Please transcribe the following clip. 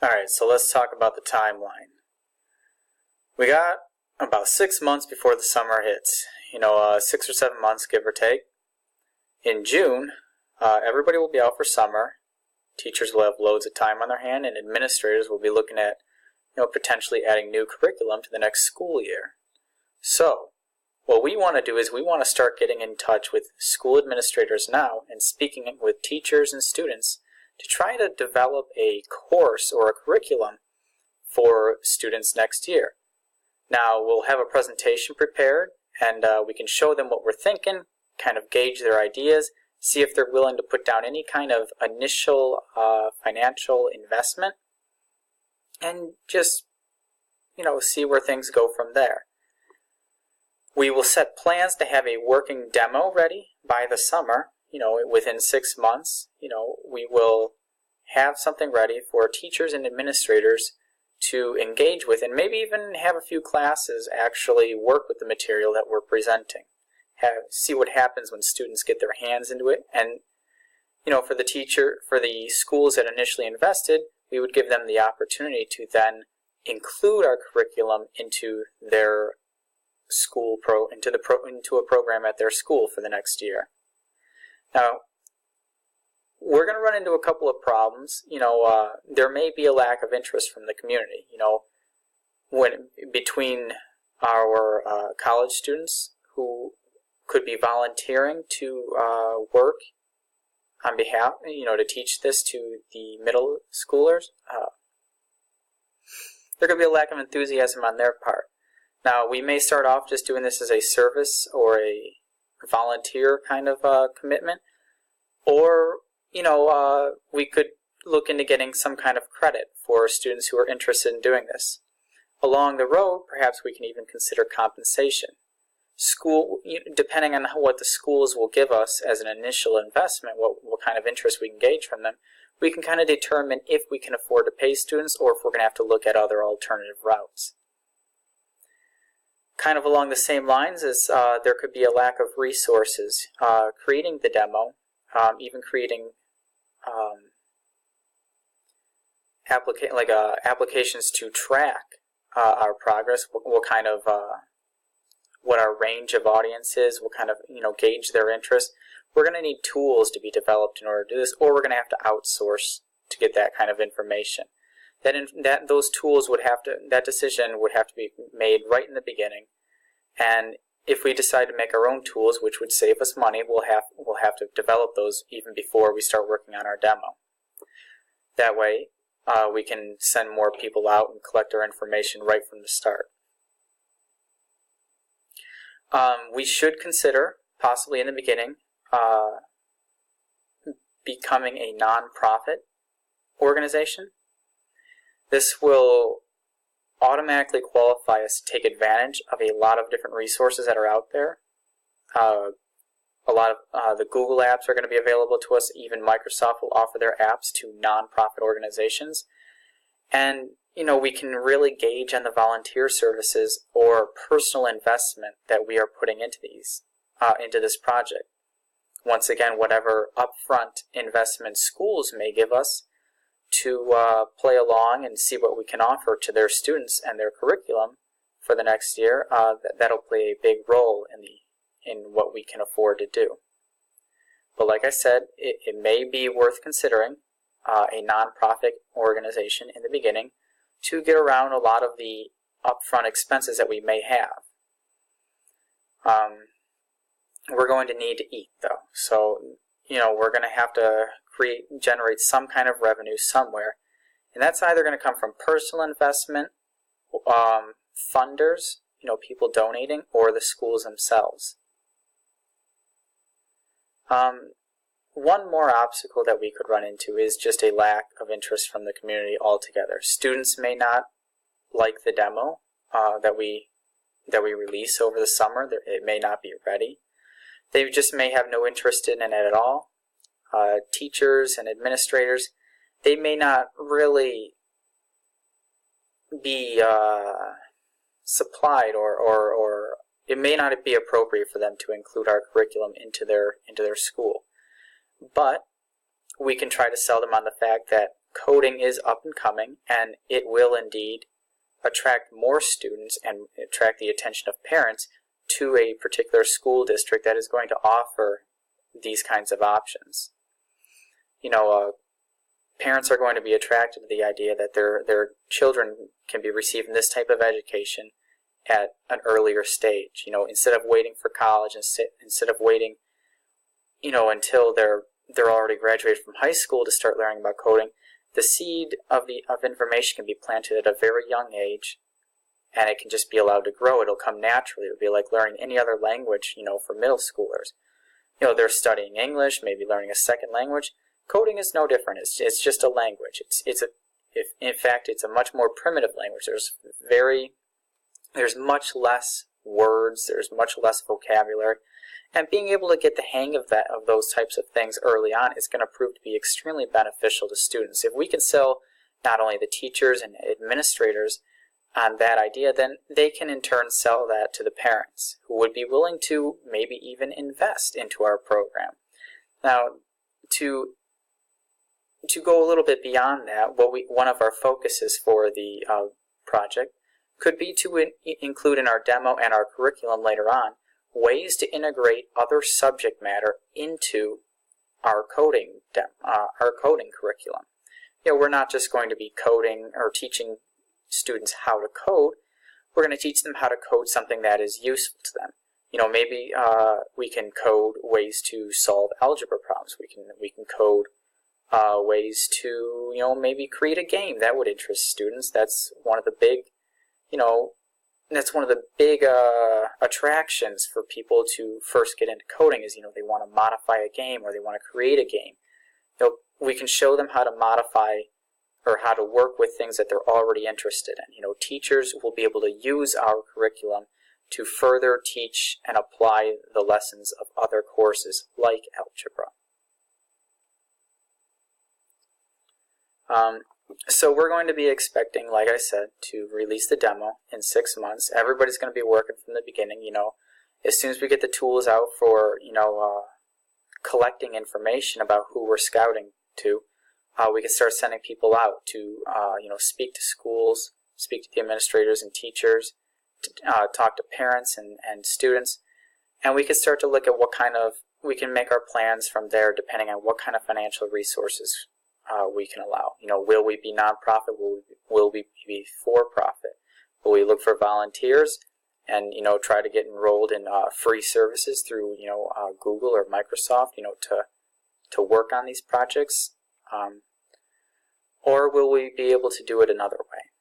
Alright, so let's talk about the timeline. We got about 6 months before the summer hits. 6 or 7 months, give or take. In June, everybody will be out for summer. Teachers will have loads of time on their hand, and administrators will be looking at, potentially adding new curriculum to the next school year. So, what we want to do is we want to start getting in touch with school administrators now and speaking with teachers and students to try to develop a course or a curriculum for students next year. Now, we'll have a presentation prepared, and we can show them what we're thinking, kind of gauge their ideas, see if they're willing to put down any kind of initial financial investment, and just, see where things go from there. We will set plans to have a working demo ready by the summer. Within 6 months, we will have something ready for teachers and administrators to engage with, and maybe even have a few classes actually work with the material that we're presenting. See what happens when students get their hands into it, and for the schools that initially invested, we would give them the opportunity to then include our curriculum into their school into a program at their school for the next year. Now, we're going to run into a couple of problems. There may be a lack of interest from the community. Between our college students who could be volunteering to work on behalf, to teach this to the middle schoolers, there could be a lack of enthusiasm on their part. Now, we may start off just doing this as a service or a volunteer kind of commitment, or we could look into getting some kind of credit for students who are interested in doing this. Along the road, perhaps we can even consider compensation. Depending on what the schools will give us as an initial investment, what kind of interest we can gauge from them, we can kind of determine if we can afford to pay students or if we're going to have to look at other alternative routes. Kind of along the same lines as there could be a lack of resources. Creating the demo, even creating applications to track our progress, what our range of audience is, what kind of gauge their interest. We're going to need tools to be developed in order to do this, or we're going to have to outsource to get that kind of information. Those tools that decision would have to be made right in the beginning, and if we decide to make our own tools, which would save us money, we'll have to develop those even before we start working on our demo. That way, we can send more people out and collect our information right from the start. We should consider, possibly in the beginning, becoming a non-profit organization. This will automatically qualify us to take advantage of a lot of different resources that are out there. A lot of the Google apps are going to be available to us. Even Microsoft will offer their apps to non-profit organizations. And, we can really gauge on the volunteer services or personal investment that we are putting into this project. Once again, whatever upfront investment schools may give us to play along and see what we can offer to their students and their curriculum for the next year, that'll play a big role in what we can afford to do. But like I said, it may be worth considering a nonprofit organization in the beginning to get around a lot of the upfront expenses that we may have. We're going to need to eat, though. So, we're going to have to generate some kind of revenue somewhere. And that's either going to come from personal investment, funders, people donating, or the schools themselves. One more obstacle that we could run into is just a lack of interest from the community altogether. Students may not like the demo that we release over the summer. It may not be ready. They just may have no interest in it at all. Teachers and administrators, they may not really be supplied, or it may not be appropriate for them to include our curriculum into their school. But we can try to sell them on the fact that coding is up and coming, and it will indeed attract more students and attract the attention of parents to a particular school district that is going to offer these kinds of options. Parents are going to be attracted to the idea that their children can be receiving this type of education at an earlier stage. Instead of waiting for college, instead of waiting, until they're already graduated from high school to start learning about coding, the seed of information can be planted at a very young age, and it can just be allowed to grow. It'll come naturally. It'll be like learning any other language, for middle schoolers. They're studying English, maybe learning a second language. Coding is no different. It's just a language. In fact, it's a much more primitive language. There's much less words. There's much less vocabulary, and being able to get the hang of those types of things early on is going to prove to be extremely beneficial to students. If we can sell not only the teachers and administrators on that idea, then they can in turn sell that to the parents, who would be willing to maybe even invest into our program. Now, to go a little bit beyond that, one of our focuses for the project could be to include in our demo and our curriculum later on ways to integrate other subject matter into our coding curriculum. We're not just going to be coding or teaching students how to code. We're going to teach them how to code something that is useful to them. Maybe we can code ways to solve algebra problems. We can code ways to, maybe create a game that would interest students. That's one of the big, attractions for people to first get into coding is, they want to modify a game or they want to create a game. We can show them how to modify or how to work with things that they're already interested in. Teachers will be able to use our curriculum to further teach and apply the lessons of other courses like algebra. So we're going to be expecting, like I said, to release the demo in 6 months. Everybody's going to be working from the beginning. As soon as we get the tools out for, collecting information about who we're scouting to, we can start sending people out to, speak to schools, speak to the administrators and teachers, to, talk to parents and students, and we can start to look at we can make our plans from there depending on what kind of financial resources we can allow. Will we be nonprofit? Will we be for-profit? Will we look for volunteers and try to get enrolled in free services through Google or Microsoft to work on these projects, or will we be able to do it another way?